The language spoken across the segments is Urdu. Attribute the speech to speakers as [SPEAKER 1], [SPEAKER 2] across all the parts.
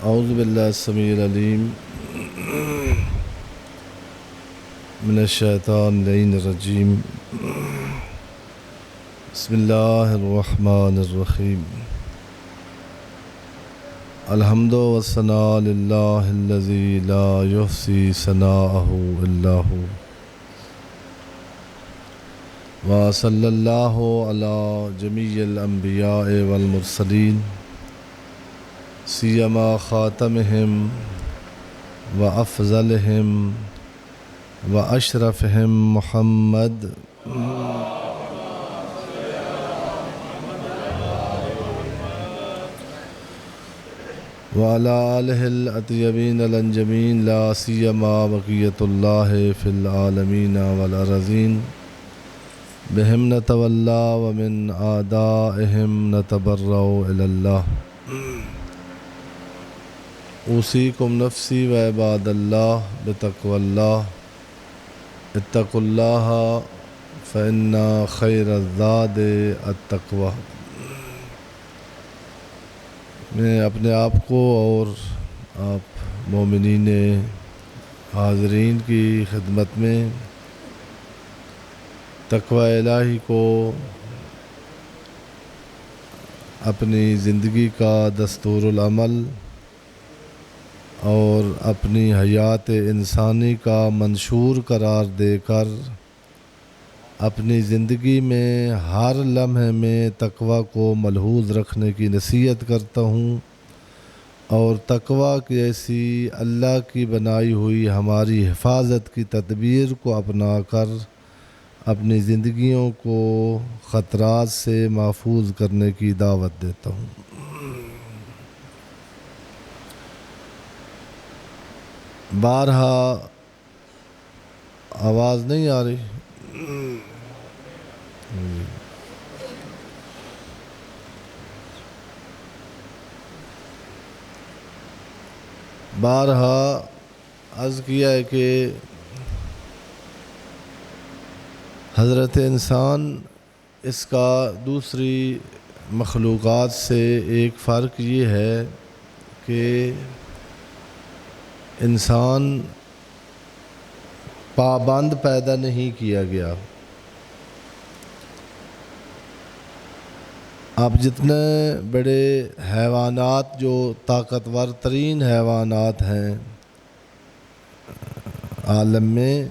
[SPEAKER 1] اعوذ باللہ السمیع العلیم من الشیطان اللعین الرجیم بسم اللہ الرحمن الرحیم الحمد والثناء للہ الذی لا یحصی ثناءہ الا ہو وصلی اللہ علی جمیع الانبیاء والمرسلین سیما خاتمہم وافضلہم واشرفہم محمد وعلی آلہ الاطیبین الانجمین لا سیما بقیۃ اللہ فی العالمین والارضین بہم نتولا ومن اعدائہم نتبرأ الی اللہ اوصیکم نفسی و عباد اللہ بتقوی اللہ اتقوا اللہ فإن خیر الزاد التقوی۔ میں اپنے آپ کو اور آپ مومنین حاضرین کی خدمت میں تقوی الہی کو اپنی زندگی کا دستور العمل اور اپنی حیات انسانی کا منشور قرار دے کر اپنی زندگی میں ہر لمحے میں تقوی کو ملحوظ رکھنے کی نصیحت کرتا ہوں، اور تقوی کی ایسی اللہ کی بنائی ہوئی ہماری حفاظت کی تدبیر کو اپنا کر اپنی زندگیوں کو خطرات سے محفوظ کرنے کی دعوت دیتا ہوں۔ بارہا آواز نہیں آ رہی؟ بارہا عرض کیا ہے کہ حضرت انسان اس کا دوسری مخلوقات سے ایک فرق یہ ہے کہ انسان پابند پیدا نہیں کیا گیا۔ اب جتنے بڑے حیوانات جو طاقتور ترین حیوانات ہیں عالم میں،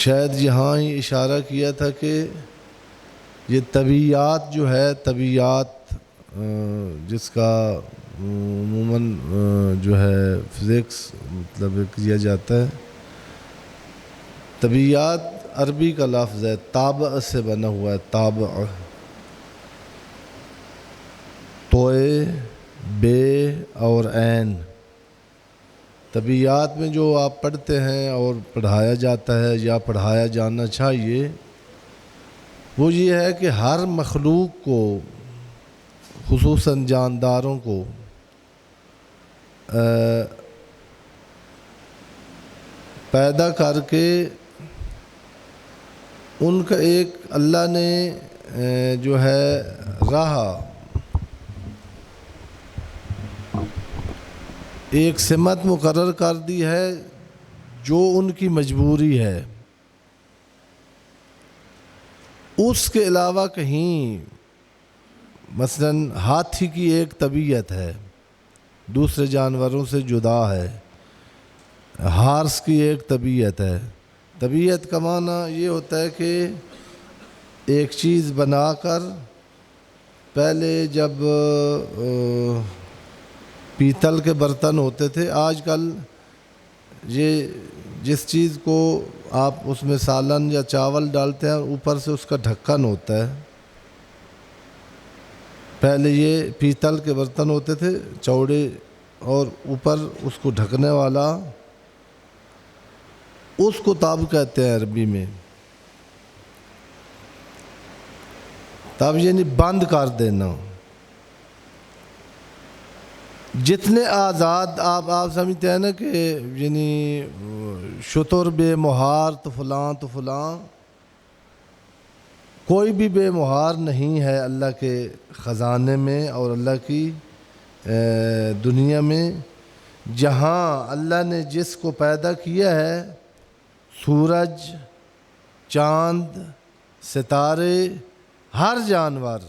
[SPEAKER 1] شاید یہاں ہی اشارہ کیا تھا کہ یہ طبیعیات جو ہے، طبیعیات جس کا عموماً جو ہے فزکس مطلب کیا جاتا ہے، طبیعیات عربی کا لفظ ہے، طابع سے بنا ہوا ہے، طابع، توئے بے اور عین۔ طبیعیات میں جو آپ پڑھتے ہیں اور پڑھایا جاتا ہے یا پڑھایا جانا چاہیے، وہ یہ ہے کہ ہر مخلوق کو، خصوصاً جانداروں کو پیدا کر کے ان کا ایک اللہ نے جو ہے راہ، ایک سمت مقرر کر دی ہے جو ان کی مجبوری ہے۔ اس کے علاوہ کہیں، مثلاً ہاتھی کی ایک طبیعت ہے، دوسرے جانوروں سے جدا ہے، ہارس کی ایک طبیعت ہے۔ طبیعت کا معنی یہ ہوتا ہے کہ ایک چیز بنا کر، پہلے جب پیتل کے برتن ہوتے تھے، آج کل یہ جس چیز کو آپ اس میں سالن یا چاول ڈالتے ہیں اوپر سے اس کا ڈھکن ہوتا ہے، پہلے یہ پیتل کے برتن ہوتے تھے چوڑے، اور اوپر اس کو ڈھکنے والا، اس کو تاب کہتے ہیں عربی میں۔ تاب یعنی بند کر دینا۔ جتنے آزاد آپ سمجھتے ہیں نا کہ یعنی شتر بے مہار تو فلاں، کوئی بھی بے مہار نہیں ہے اللہ کے خزانے میں اور اللہ کی دنیا میں جہاں اللہ نے جس کو پیدا کیا ہے، سورج، چاند، ستارے، ہر جانور،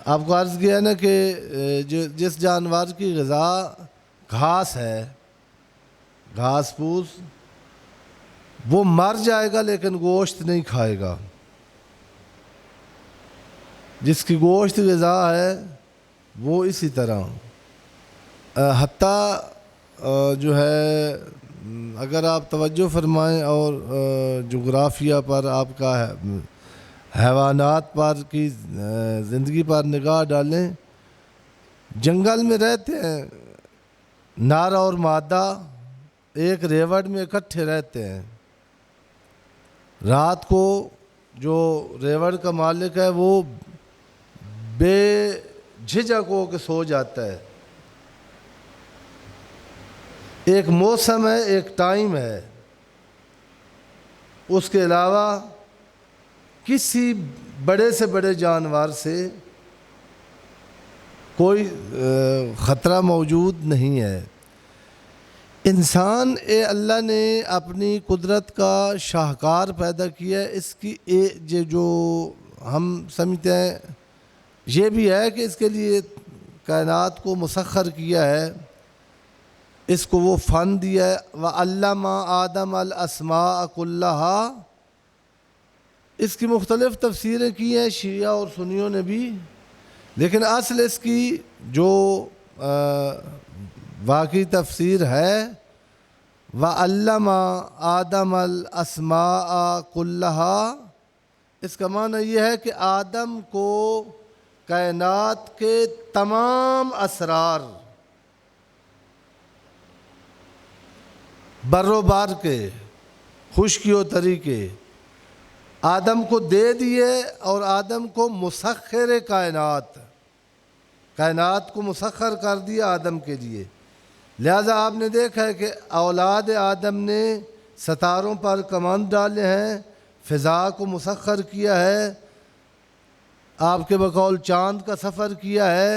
[SPEAKER 1] آپ کو عرض کیا نا کہ جس جانور کی غذا گھاس ہے، گھاس پھوس، وہ مر جائے گا لیکن گوشت نہیں کھائے گا. جس کی گوشت غذا ہے وہ اسی طرح حتیٰ جو ہے اگر آپ توجہ فرمائیں اور جغرافیہ پر آپ کا حیوانات پر کی زندگی پر نگاہ ڈالیں، جنگل میں رہتے ہیں، نر اور مادہ ایک ریوڑ میں اکٹھے رہتے ہیں. رات کو جو ریوڑ کا مالک ہے وہ بے جھجک ہو کے سو جاتا ہے. ایک موسم ہے، ایک ٹائم ہے، اس کے علاوہ کسی بڑے سے بڑے جانور سے کوئی خطرہ موجود نہیں ہے. انسان اللہ نے اپنی قدرت کا شاہکار پیدا کیا ہے. اس کی جو ہم سمجھتے ہیں یہ بھی ہے کہ اس کے لیے کائنات کو مسخر کیا ہے، اس کو وہ فن دیا ہے. وَعَلَّمَ آدَمَ الْأَسْمَاءَ كُلَّهَا. اس کی مختلف تفسیریں کی ہیں شیعہ اور سنیوں نے بھی، لیکن اصل اس کی جو واقعی تفسیر ہے وَعَلَّمَ آدَمَ الْأَسْمَاءَ كُلَّهَا، اس کا معنی یہ ہے کہ آدم کو کائنات کے تمام اسرار، بر و بار کے، خشکی و تری کے، آدم کو دے دیے اور آدم کو مسخر کائنات کو مسخر کر دیا آدم کے لیے. لہذا آپ نے دیکھا ہے کہ اولاد آدم نے ستاروں پر کمند ڈالے ہیں، فضا کو مسخر کیا ہے، آپ کے بقول چاند کا سفر کیا ہے،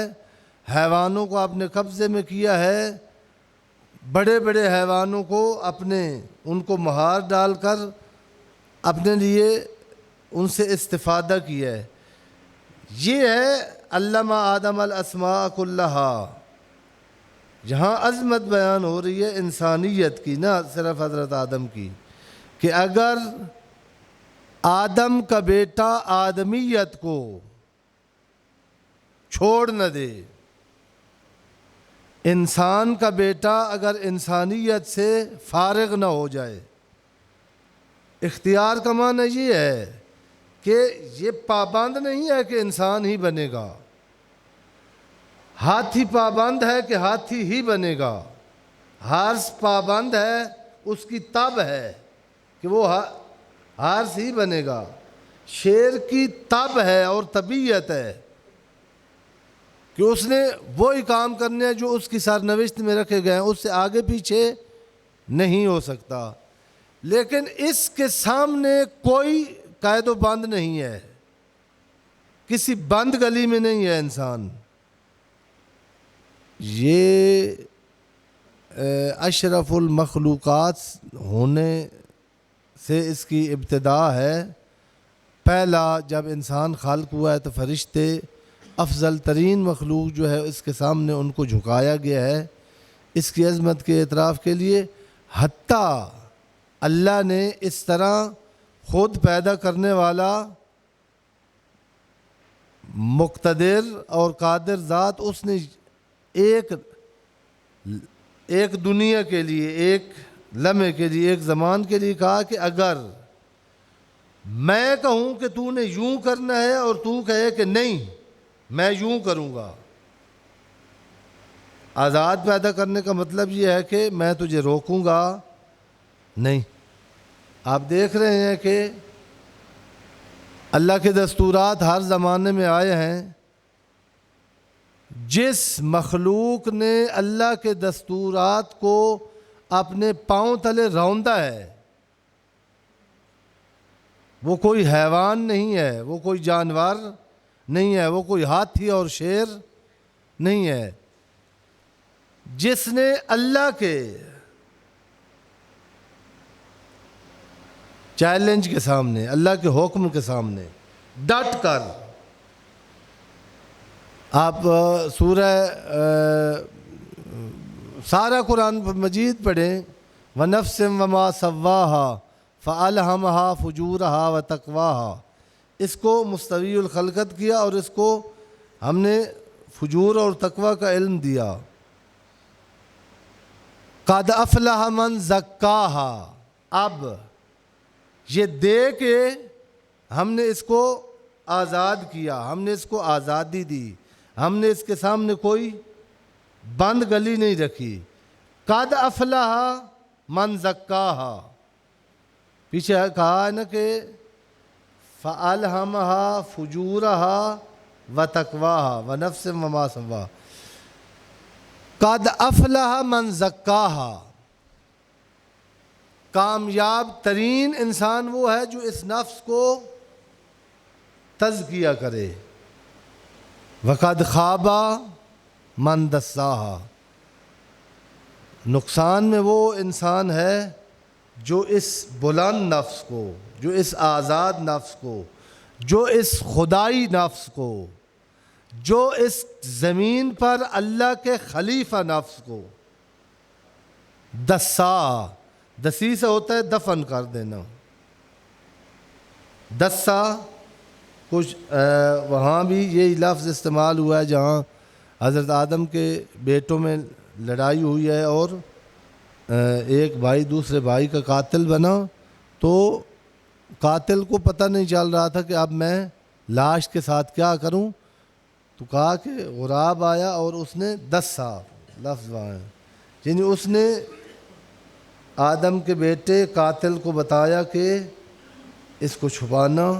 [SPEAKER 1] حیوانوں کو اپنے قبضے میں کیا ہے، بڑے بڑے حیوانوں کو ان کو مہار ڈال کر اپنے لیے ان سے استفادہ کیا ہے. یہ ہے علمہ آدم الاسماء کلہا. جہاں عظمت بیان ہو رہی ہے انسانیت کی، نہ صرف حضرت آدم کی، کہ اگر آدم کا بیٹا آدمیت کو چھوڑ نہ دے، انسان کا بیٹا اگر انسانیت سے فارغ نہ ہو جائے. اختیار کا معنی یہ ہے کہ یہ پابند نہیں ہے کہ انسان ہی بنے گا. ہاتھی پابند ہے کہ ہاتھی ہی بنے گا. ہارس پابند ہے، اس کی طب ہے کہ وہ ہارس ہی بنے گا. شیر کی طب ہے اور طبیعت ہے کہ اس نے وہی کام کرنے ہیں جو اس کی سرنوشت میں رکھے گئے ہیں، اس سے آگے پیچھے نہیں ہو سکتا. لیکن اس کے سامنے کوئی قید و بند نہیں ہے، کسی بند گلی میں نہیں ہے انسان. یہ اشرف المخلوقات ہونے سے اس کی ابتدا ہے. پہلا جب انسان خلق ہوا ہے تو فرشتے، افضل ترین مخلوق جو ہے اس کے سامنے ان کو جھکایا گیا ہے اس کی عظمت کے اعتراف کے لیے. حتیٰ اللہ نے اس طرح خود پیدا کرنے والا مقتدر اور قادر ذات، اس نے ایک دنیا کے لیے، ایک لمحے کے لیے، ایک زمان کے لیے کہا کہ اگر میں کہوں کہ تو نے یوں کرنا ہے اور تو کہے کہ نہیں میں یوں کروں گا. آزاد پیدا کرنے کا مطلب یہ ہے کہ میں تجھے روکوں گا نہیں. آپ دیکھ رہے ہیں کہ اللہ کے دستورات ہر زمانے میں آئے ہیں. جس مخلوق نے اللہ کے دستورات کو اپنے پاؤں تلے روندا ہے وہ کوئی حیوان نہیں ہے، وہ کوئی جانور نہیں ہے، وہ کوئی ہاتھی اور شیر نہیں ہے۔ جس نے اللہ کے چیلنج کے سامنے، اللہ کے حکم کے سامنے ڈٹ کر، آپ سورہ سارا قرآن مجید پڑھیں، وَنَفْسٍ وَمَا سَوَّاهَا فَأَلْهَمَهَا فُجُورَهَا وَتَقْوَاهَا، اس کو مستوی الخلقت کیا اور اس کو ہم نے فجور اور تقوی کا علم دیا۔ قَدْ أَفْلَحَ مَنْ زَكَّاهَا، اب یہ دے کے ہم نے اس کو آزاد کیا، ہم نے اس کو آزادی دی، ہم نے اس کے سامنے کوئی بند گلی نہیں رکھی۔ قَدْ أَفْلَحَ مَنْ زَكَّاهَا، پیچھے کہا ہے نا کہ فَأَلْهَمَهَا فُجُورَهَا وَتَقْوَاهَا وَنَفْسٍ وَمَا سَوَّاهَا۔ قَدْ أَفْلَحَ مَنْ زَكَّاهَا، کامیاب ترین انسان وہ ہے جو اس نفس کو تزکیہ کرے۔ وَقَدْ خَابَ مَنْ دَسَّاهَا، نقصان میں وہ انسان ہے جو اس بلند نفس کو، جو اس آزاد نفس کو، جو اس خدائی نفس کو، جو اس زمین پر اللہ کے خلیفہ نفس کو دسا، دسی سے ہوتا ہے دفن کر دینا۔ دسا کچھ وہاں بھی یہی لفظ استعمال ہوا ہے جہاں حضرت آدم کے بیٹوں میں لڑائی ہوئی ہے اور ایک بھائی دوسرے بھائی کا قاتل بنا، تو قاتل کو پتہ نہیں چل رہا تھا کہ اب میں لاش کے ساتھ کیا کروں، تو کہا کہ غراب آیا اور اس نے دسا لفظ وہاں ہے، یعنی اس نے آدم کے بیٹے قاتل کو بتایا کہ اس کو چھپانا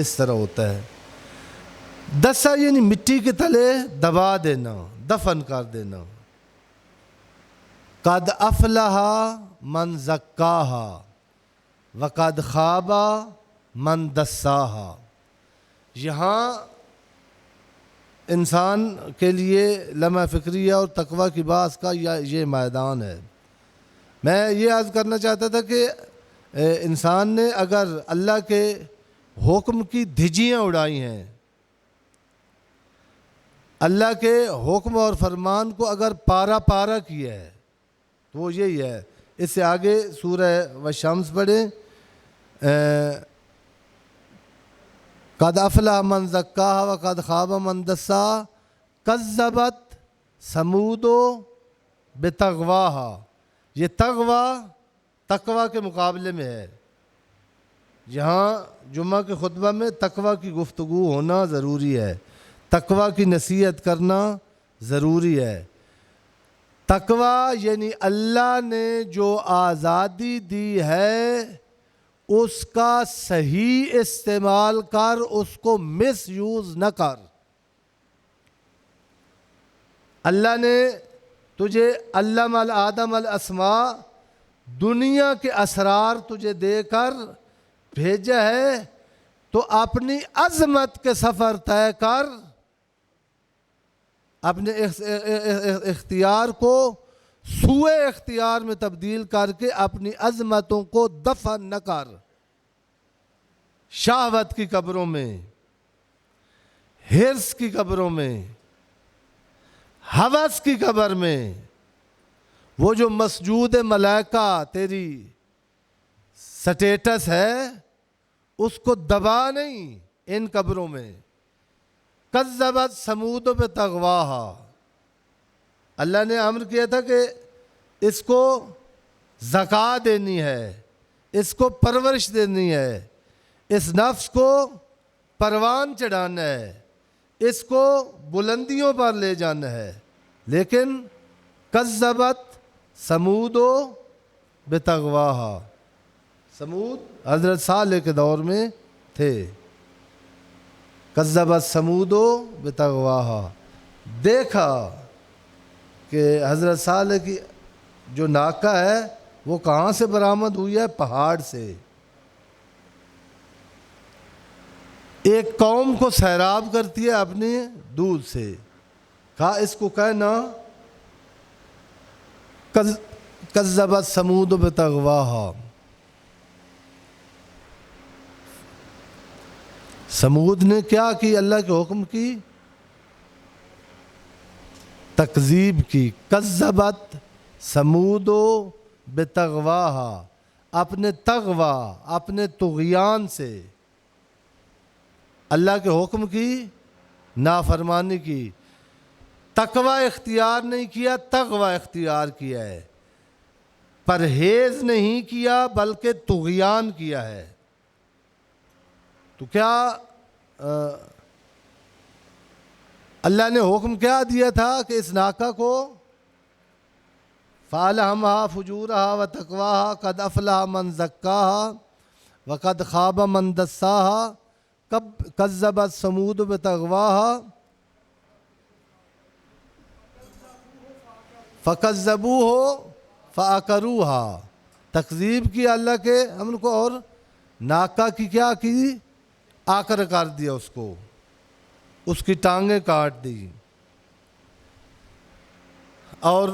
[SPEAKER 1] اس طرح ہوتا ہے۔ دسا یعنی مٹی کے تلے دبا دینا، دفن کر دینا۔ قَدْ أَفْلَحَ مَنْ زَكَّاهَا وَقَدْ خَابَ مَنْ دَسَّاهَا، یہاں انسان کے لیے لمحہ فکریہ اور تقوی کی بات کا یہ میدان ہے۔ میں یہ عرض کرنا چاہتا تھا کہ انسان نے اگر اللہ کے حکم کی دھجیاں اڑائی ہیں، اللہ کے حکم اور فرمان کو اگر پارا پارا کیا ہے تو وہ یہی ہے۔ اس سے آگے سورہ والشمس پڑھیں، قَدْ أَفْلَحَ مَنْ زَكَّاهَا وَقَدْ خَابَ مَنْ دَسَّاهَا كَذَّبَتْ ثَمُودُ بِتَغْوَاهَا، یہ تقوی کے مقابلے میں ہے۔ یہاں جمعہ کے خطبہ میں تقوی کی گفتگو ہونا ضروری ہے، تقوی کی نصیحت کرنا ضروری ہے۔ تقوی یعنی اللہ نے جو آزادی دی ہے اس کا صحیح استعمال کر، اس کو مس یوز نہ کر۔ اللہ نے تجھے علم آدم الاسماء، دنیا کے اسرار تجھے دے کر بھیجا ہے، تو اپنی عظمت کے سفر طے کر، اپنے اختیار کو سوئے اختیار میں تبدیل کر کے اپنی عظمتوں کو دفن نہ کر شہوت کی قبروں میں، حرص کی قبروں میں، ہوس کی قبر میں۔ وہ جو مسجود ملائکہ تیری سٹیٹس ہے اس کو دبا نہیں ان قبروں میں۔ کذبت ثمود بتغواہا، اللہ نے امر کیا تھا کہ اس کو زکوٰۃ دینی ہے، اس کو پرورش دینی ہے، اس نفس کو پروان چڑھانا ہے، اس کو بلندیوں پر لے جانا ہے، لیکن کذبت ثمود بتغواہا، ثمود حضرت صالح کے دور میں تھے۔ کذبت ثمود بتغواہا، دیکھا کہ حضرت صالح کی جو ناکہ ہے وہ کہاں سے برآمد ہوئی ہے؟ پہاڑ سے۔ ایک قوم کو سیراب کرتی ہے اپنے دودھ سے، کہا اس کو کہنا کذبت ثمود بطغواہا، سمود نے کیا کی؟ اللہ کے حکم کی تکذیب کی. کذبت ثمود بطغواہا، اپنے تغوا، اپنے طغیان سے اللہ کے حکم کی نافرمانی کی. تقوی اختیار نہیں کیا، تغوا اختیار کیا ہے. پرہیز نہیں کیا بلکہ طغیان کیا ہے. تو کیا اللہ نے حکم کیا دیا تھا کہ اس ناکہ کو فَأَلْهَمَهَا فُجُورَهَا وَتَقْوَاهَا قَدْ أَفْلَحَ مَنْ زَكَّاهَا وَقَدْ خَابَ مَنْ دَسَّاهَا كَذَّبَتْ ثَمُودُ بِطَغْوَاهَا فَكَذَّبُوهُ فَعَقَرُوهَا، تکذیب کی اللہ کے امر کو اور ناکہ کی کیا کی؟ آکر کر دیا اس کو، اس کی ٹانگیں کاٹ دی، اور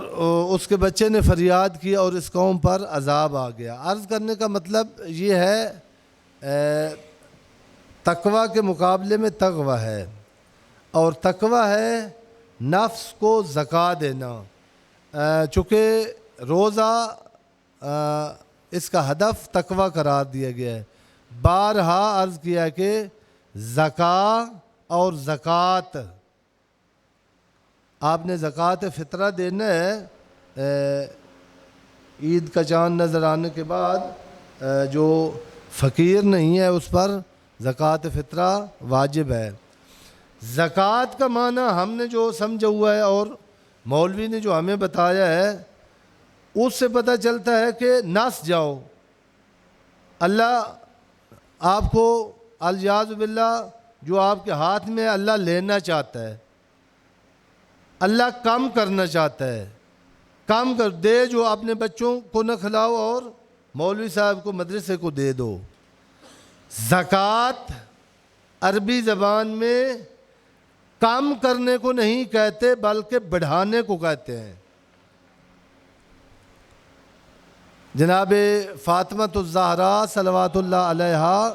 [SPEAKER 1] اس کے بچے نے فریاد کی اور اس قوم پر عذاب آ گیا. عرض کرنے کا مطلب یہ ہے تقوی کے مقابلے میں تغوی ہے، اور تقوی ہے نفس کو زکوٰۃ دینا. چونکہ روزہ اس کا ہدف تقوی قرار دیا گیا ہے. بارہا عرض کیا کہ زکوٰۃ اور زکوٰۃ، آپ نے زکوٰۃ فطرہ دینا ہے عید کا چاند نظر آنے کے بعد. جو فقیر نہیں ہے اس پر زکوٰۃ فطرہ واجب ہے. زکوٰۃ کا معنی ہم نے جو سمجھا ہوا ہے اور مولوی نے جو ہمیں بتایا ہے اس سے پتہ چلتا ہے کہ نس جاؤ. اللہ آپ کو الیاذ باللہ جو آپ کے ہاتھ میں اللہ لینا چاہتا ہے، اللہ کم کرنا چاہتا ہے. کم کر دے، جو اپنے بچوں کو نہ کھلاؤ اور مولوی صاحب کو مدرسے کو دے دو. زکوٰۃ عربی زبان میں کم کرنے کو نہیں کہتے بلکہ بڑھانے کو کہتے ہیں. جناب فاطمۃ الزہراء صلوات اللہ علیہا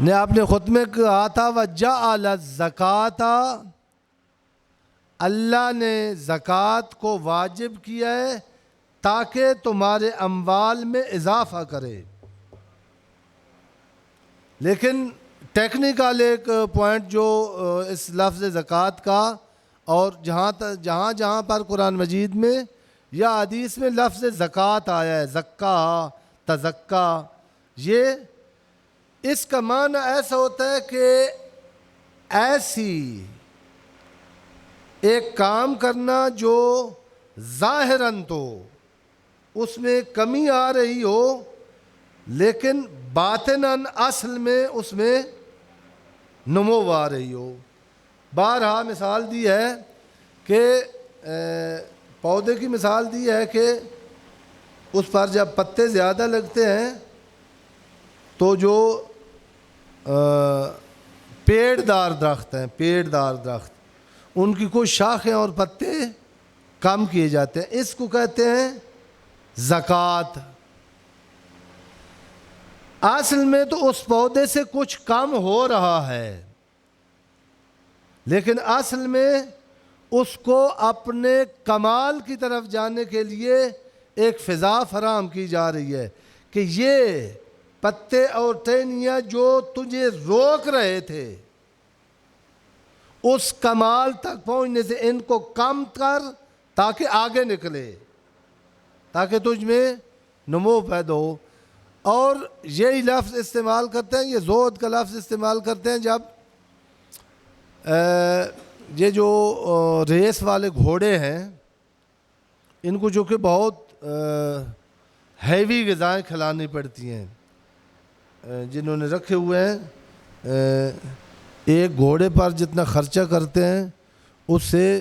[SPEAKER 1] نے اپنے خطبے میں کہا تھا وَجَعَلَ الزَّكَاةَ، اللہ نے زکوٰۃ کو واجب کیا ہے تاکہ تمہارے اموال میں اضافہ کرے. لیکن ٹیکنیکل ایک پوائنٹ جو اس لفظ زکوٰۃ کا، اور جہاں پر قرآن مجید میں یا حدیث میں لفظ زکوٰۃ آیا ہے، زکا، تزکا، یہ اس کا معنی ایسا ہوتا ہے کہ ایسی ایک کام کرنا جو ظاہراً تو اس میں کمی آ رہی ہو لیکن باطناً اصل میں اس میں نمو آ رہی ہو. بارہا مثال دی ہے کہ پودے کی مثال دی ہے کہ اس پر جب پتے زیادہ لگتے ہیں تو جو پیڑ دار درخت ہیں، پیڑ دار درخت، ان کی کوئی شاخیں اور پتے کم کیے جاتے ہیں. اس کو کہتے ہیں زکوٰۃ. اصل میں تو اس پودے سے کچھ کم ہو رہا ہے لیکن اصل میں اس کو اپنے کمال کی طرف جانے کے لیے ایک فضا فراہم کی جا رہی ہے کہ یہ پتے اور ٹہنیاں جو تجھے روک رہے تھے اس کمال تک پہنچنے سے ان کو کم کر تاکہ آگے نکلے، تاکہ تجھ میں نمو پیدا ہو. اور یہی لفظ استعمال کرتے ہیں، یہ زہد کا لفظ استعمال کرتے ہیں جب یہ جو ریس والے گھوڑے ہیں ان کو جو کہ بہت ہیوی غذائیں کھلانی پڑتی ہیں، جنہوں نے رکھے ہوئے ہیں ایک گھوڑے پر جتنا خرچہ کرتے ہیں اس سے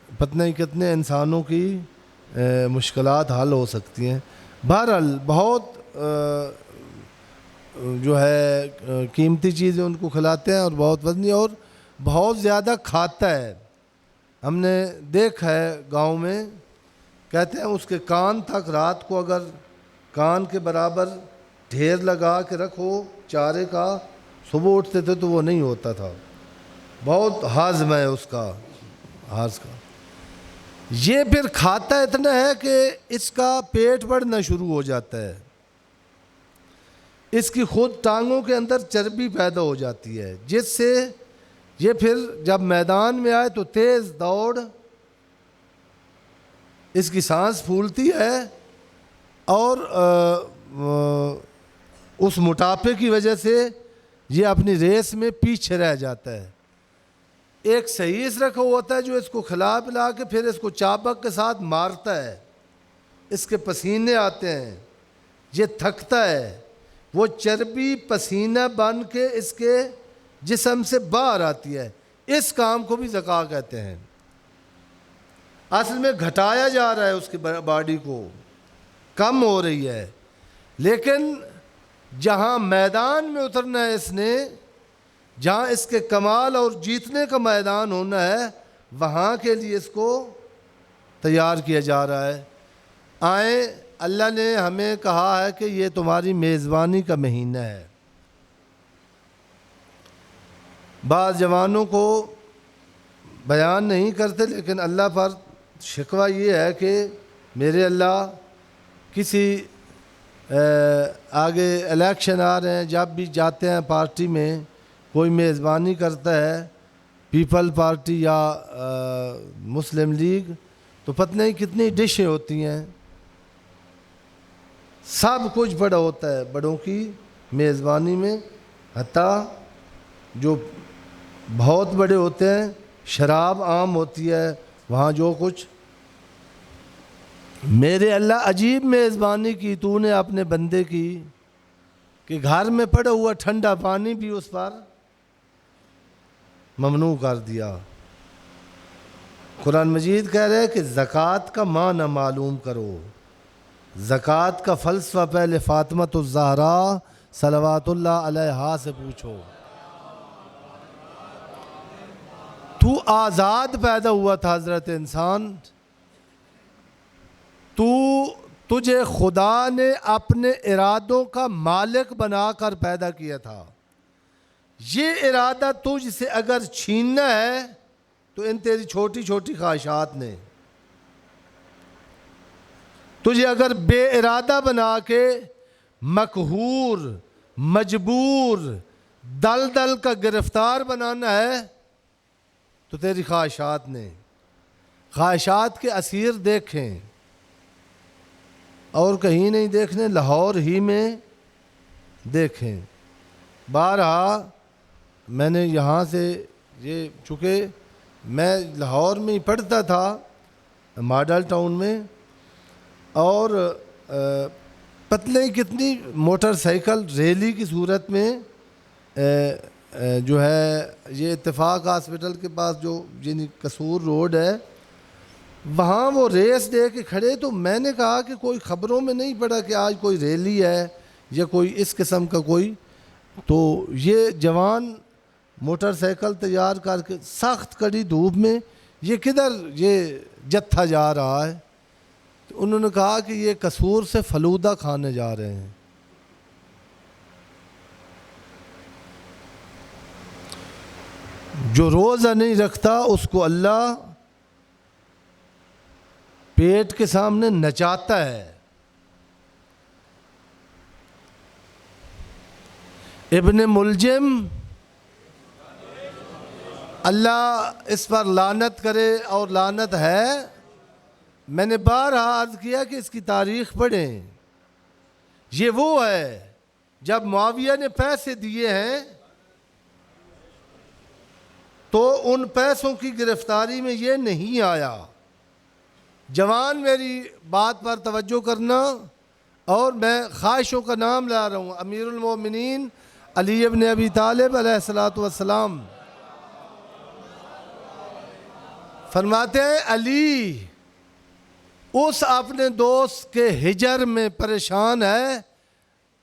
[SPEAKER 1] پتہ نہیں کتنے انسانوں کی مشکلات حل ہو سکتی ہیں. بہرحال بہت جو ہے قیمتی چیزیں ان کو کھلاتے ہیں اور بہت وزنی اور بہت زیادہ کھاتا ہے. ہم نے دیکھا ہے گاؤں میں، کہتے ہیں اس کے کان تک رات کو اگر کان کے برابر ڈھیر لگا کے رکھو چارے کا، صبح اٹھتے تھے تو وہ نہیں ہوتا تھا. بہت ہاضم ہے اس کا ہاض کا. یہ پھر کھاتا اتنا ہے کہ اس کا پیٹ بڑھنا شروع ہو جاتا ہے، اس کی خود ٹانگوں کے اندر چربی پیدا ہو جاتی ہے، جس سے یہ پھر جب میدان میں آئے تو تیز دوڑ، اس کی سانس پھولتی ہے اور اس موٹاپے کی وجہ سے یہ اپنی ریس میں پیچھے رہ جاتا ہے. ایک سہیس رکھا ہوتا ہے جو اس کو کھلا پلا کے پھر اس کو چابک کے ساتھ مارتا ہے، اس کے پسینے آتے ہیں، یہ تھکتا ہے، وہ چربی پسینہ بن کے اس کے جسم سے باہر آتی ہے. اس کام کو بھی زکا کہتے ہیں. اصل میں گھٹایا جا رہا ہے اس کی باڈی کو، کم ہو رہی ہے. لیکن جہاں میدان میں اترنا ہے اس نے، جہاں اس کے کمال اور جیتنے کا میدان ہونا ہے، وہاں کے لیے اس کو تیار کیا جا رہا ہے. آئیں، اللہ نے ہمیں کہا ہے کہ یہ تمہاری میزبانی کا مہینہ ہے. بعض جوانوں کو بیان نہیں کرتے، لیکن اللہ پر شکوہ یہ ہے کہ میرے اللہ کسی آگے الیکشن آ رہے ہیں، جب بھی جاتے ہیں پارٹی میں کوئی میزبانی کرتا ہے، پیپل پارٹی یا مسلم لیگ، تو پتہ نہیں کتنی ڈشیں ہوتی ہیں، سب کچھ بڑا ہوتا ہے بڑوں کی میزبانی میں. حتیٰ جو بہت بڑے ہوتے ہیں، شراب عام ہوتی ہے وہاں جو کچھ. میرے اللہ عجیب میزبانی کی تو نے اپنے بندے کی کہ گھر میں پڑا ہوا ٹھنڈا پانی بھی اس پر ممنوع کر دیا. قرآن مجید کہہ رہے کہ زکوٰۃ کا معنی معلوم کرو. زکوٰۃ کا فلسفہ پہلے فاطمۃ الزہرا صلوات اللہ علیہا سے پوچھو. تو آزاد پیدا ہوا تھا حضرت انسان، تجھے خدا نے اپنے ارادوں کا مالک بنا کر پیدا کیا تھا. یہ ارادہ تجھ سے اگر چھیننا ہے تو ان تیری چھوٹی چھوٹی خواہشات نے. تجھے اگر بے ارادہ بنا کے مقہور، مجبور، دل کا گرفتار بنانا ہے تو تیری خواہشات نے. خواہشات کے اسیر دیکھیں اور کہیں نہیں دیکھنے، لاہور ہی میں دیکھیں. بارہا میں نے یہاں سے یہ، چونکہ میں لاہور میں ہی پڑھتا تھا ماڈل ٹاؤن میں، اور پتہ نہیں کتنی موٹر سائیکل ریلی کی صورت میں جو ہے یہ اتفاق ہاسپٹل کے پاس جو یعنی قصور روڈ ہے، وہاں وہ ریس دے کے کھڑے. تو میں نے کہا کہ کوئی خبروں میں نہیں پڑا کہ آج کوئی ریلی ہے یا کوئی اس قسم کا کوئی. تو یہ جوان موٹر سائیکل تیار کر کے سخت کڑی دھوپ میں یہ کدھر یہ جتھا جا رہا ہے؟ تو انہوں نے کہا کہ یہ قصور سے فلودہ کھانے جا رہے ہیں. جو روزہ نہیں رکھتا اس کو اللہ پیٹ کے سامنے نچاتا ہے. ابن ملجم، اللہ اس پر لعنت کرے، اور لعنت ہے. میں نے بارہا عرض کیا کہ اس کی تاریخ پڑھیں. یہ وہ ہے جب معاویہ نے پیسے دیے ہیں تو ان پیسوں کی گرفتاری میں یہ نہیں آیا. جوان میری بات پر توجہ کرنا، اور میں خواہشوں کا نام لا رہا ہوں. امیر المومنین علی ابن ابی طالب علیہ الصلوۃ والسلام فرماتے ہیں علی اس اپنے دوست کے ہجر میں پریشان ہے،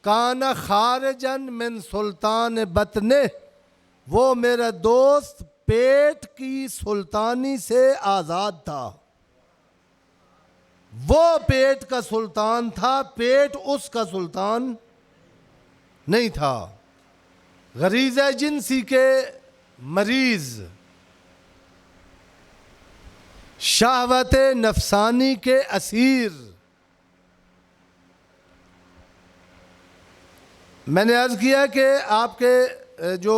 [SPEAKER 1] کان خارجن من سلطان بطنہ، وہ میرا دوست پیٹ کی سلطانی سے آزاد تھا. وہ پیٹ کا سلطان تھا، پیٹ اس کا سلطان نہیں تھا. غریزہ جنسی کے مریض، شہوت نفسانی کے اسیر. میں نے عرض کیا کہ آپ کے جو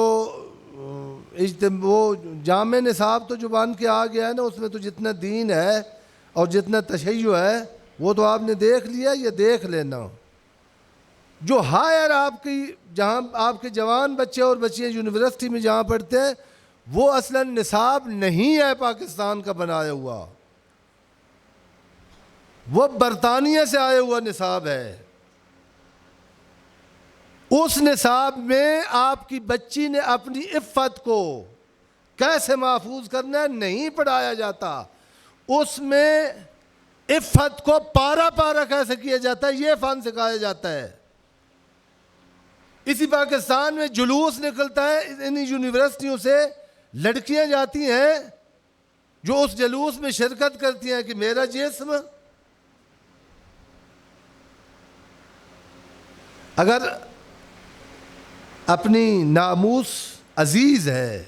[SPEAKER 1] وہ جامع نصاب تو زبان کے آ گیا ہے نا، اس میں تو جتنا دین ہے اور جتنا تشیع ہے وہ تو آپ نے دیکھ لیا، یہ دیکھ لینا. جو ہائر آپ کی جہاں آپ کے جوان بچے اور بچیاں یونیورسٹی میں جہاں پڑھتے ہیں، وہ اصلاً نصاب نہیں ہے پاکستان کا بنایا ہوا، وہ برطانیہ سے آیا ہوا نصاب ہے. اس نصاب میں آپ کی بچی نے اپنی عفت کو کیسے محفوظ کرنا ہے نہیں پڑھایا جاتا. اس میں عفت کو پارا پارا کیسے کیا جاتا ہے یہ فن سکھایا جاتا ہے. اسی پاکستان میں جلوس نکلتا ہے، ان یونیورسٹیوں سے لڑکیاں جاتی ہیں جو اس جلوس میں شرکت کرتی ہیں کہ میرا جسم اگر اپنی ناموس عزیز ہے